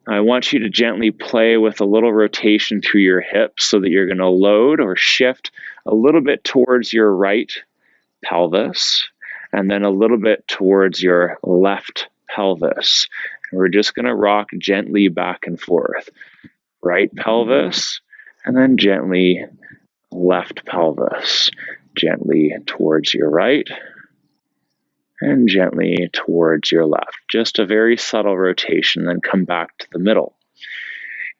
I want you to gently play with a little rotation through your hips so that you're going to load or shift a little bit towards your right pelvis and then a little bit towards your left pelvis. And we're just going to rock gently back and forth. Right pelvis and then gently left pelvis. Gently towards your right and gently towards your left. Just a very subtle rotation, then come back to the middle.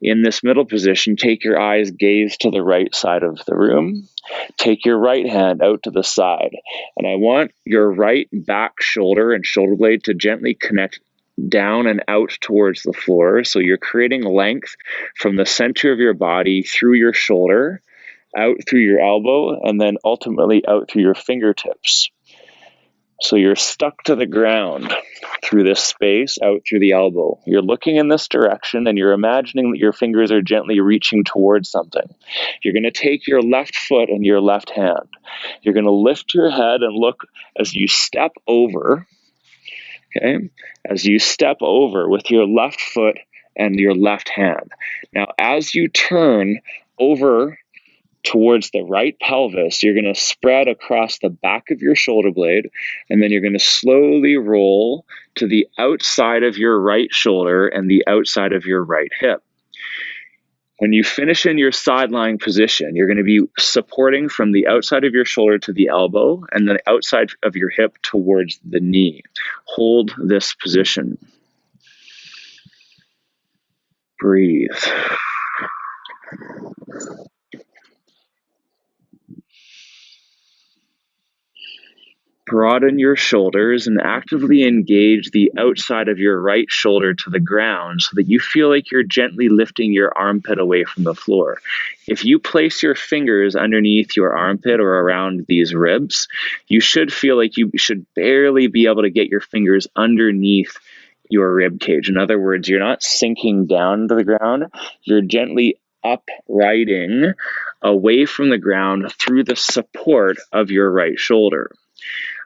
In this middle position, take your eyes, gaze to the right side of the room. Take your right hand out to the side. And I want your right back shoulder and shoulder blade to gently connect down and out towards the floor. So you're creating length from the center of your body through your shoulder, out through your elbow, and then ultimately out through your fingertips. So you're stuck to the ground through this space, out through the elbow. You're looking in this direction and you're imagining that your fingers are gently reaching towards something. You're going to take your left foot and your left hand. You're going to lift your head and look as you step over, okay? As you step over with your left foot and your left hand. Now, as you turn over towards the right pelvis, you're going to spread across the back of your shoulder blade, and then you're going to slowly roll to the outside of your right shoulder and the outside of your right hip. When you finish in your side lying position, you're going to be supporting from the outside of your shoulder to the elbow and the outside of your hip towards the knee. Hold this position. Breathe. Broaden your shoulders and actively engage the outside of your right shoulder to the ground so that you feel like you're gently lifting your armpit away from the floor. If you place your fingers underneath your armpit or around these ribs, you should feel like you should barely be able to get your fingers underneath your rib cage. In other words, you're not sinking down to the ground, you're gently uprighting away from the ground through the support of your right shoulder.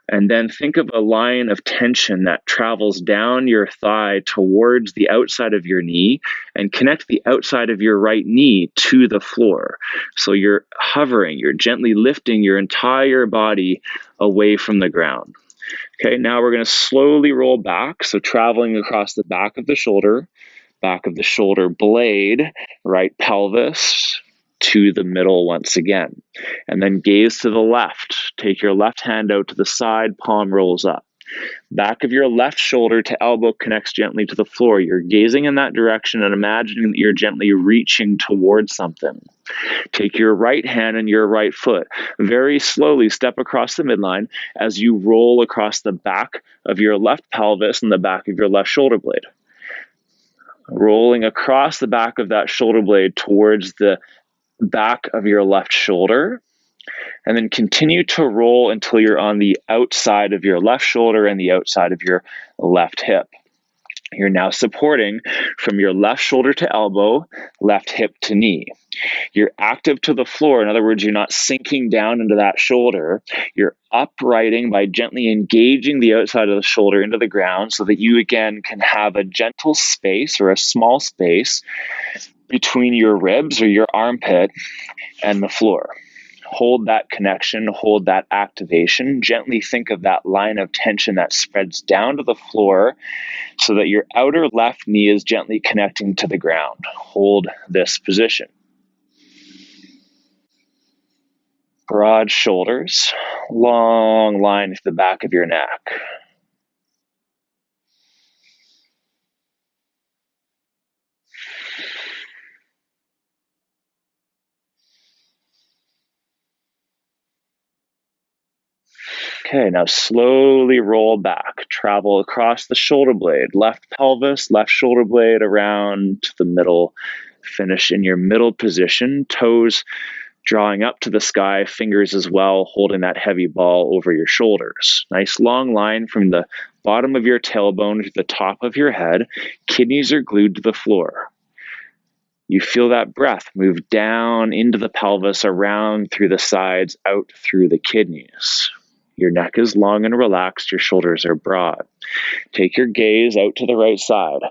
And then think of a line of tension that travels down your thigh towards the outside of your knee and connect the outside of your right knee to the floor. So you're hovering, you're gently lifting your entire body away from the ground. Okay, now we're going to slowly roll back. So traveling across the back of the shoulder blade, right pelvis, to the middle once again. And then gaze to the left. Take your left hand out to the side, palm rolls up. Back of your left shoulder to elbow connects gently to the floor. You're gazing in that direction and imagining that you're gently reaching towards something. Take your right hand and your right foot. Very slowly step across the midline as you roll across the back of your left pelvis and the back of your left shoulder blade. Rolling across the back of that shoulder blade towards the back of your left shoulder, and then continue to roll until you're on the outside of your left shoulder and the outside of your left hip. You're now supporting from your left shoulder to elbow, left hip to knee. You're active to the floor. In other words, you're not sinking down into that shoulder. You're uprighting by gently engaging the outside of the shoulder into the ground so that you again can have a gentle space or a small space between your ribs or your armpit and the floor. Hold that connection, hold that activation. Gently think of that line of tension that spreads down to the floor so that your outer left knee is gently connecting to the ground. Hold this position. Broad shoulders, long line to the back of your neck. Okay, now slowly roll back. Travel across the shoulder blade. Left pelvis, left shoulder blade around to the middle. Finish in your middle position. Toes drawing up to the sky, fingers as well, holding that heavy ball over your shoulders. Nice long line from the bottom of your tailbone to the top of your head. Kidneys are glued to the floor. You feel that breath move down into the pelvis, around through the sides, out through the kidneys. Your neck is long and relaxed. Your shoulders are broad. Take your gaze out to the right side.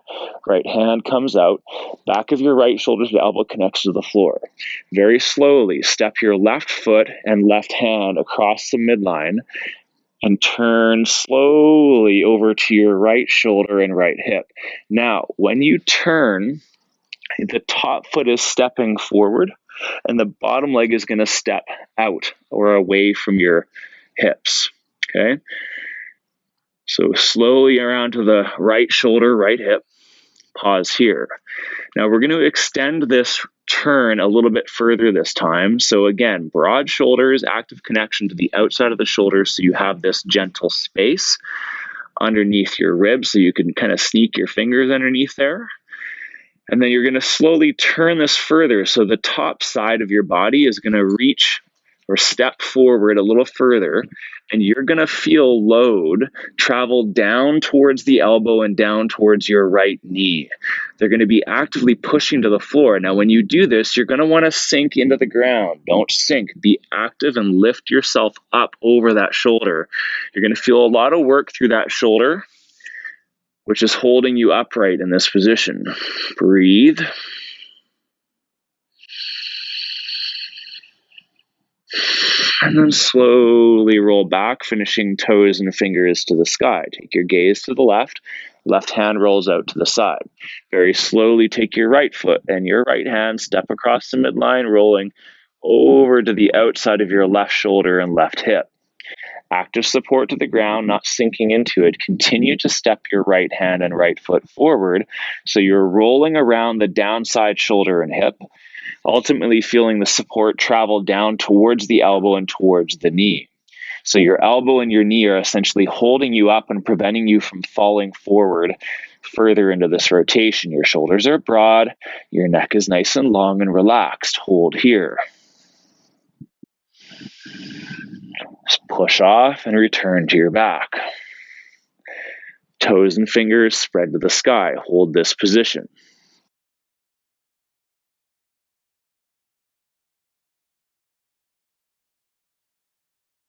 Right hand comes out. Back of your right shoulder to the elbow connects to the floor. Very slowly, step your left foot and left hand across the midline and turn slowly over to your right shoulder and right hip. Now, when you turn, the top foot is stepping forward and the bottom leg is going to step out or away from your hips. Okay? So slowly around to the right shoulder, right hip. Pause here. Now we're going to extend this turn a little bit further this time. So again, broad shoulders, active connection to the outside of the shoulders, so you have this gentle space underneath your ribs, so you can kind of sneak your fingers underneath there. And then you're going to slowly turn this further, so the top side of your body is going to reach or step forward a little further, and you're going to feel load travel down towards the elbow and down towards your right knee. They're going to be actively pushing to the floor. Now, when you do this, you're going to want to sink into the ground. Don't sink. Be active and lift yourself up over that shoulder. You're going to feel a lot of work through that shoulder, which is holding you upright in this position. Breathe. And then slowly roll back, finishing toes and fingers to the sky. Take your gaze to the left. Left hand rolls out to the side. Very slowly take your right foot and your right hand, step across the midline, rolling over to the outside of your left shoulder and left hip. Active support to the ground, not sinking into it. Continue to step your right hand and right foot forward, so you're rolling around the downside shoulder and hip, ultimately feeling the support travel down towards the elbow and towards the knee. So your elbow and your knee are essentially holding you up and preventing you from falling forward further into this rotation. Your shoulders are broad, your neck is nice and long and relaxed. Hold here. Just push off and return to your back. Toes and fingers spread to the sky. Hold this position.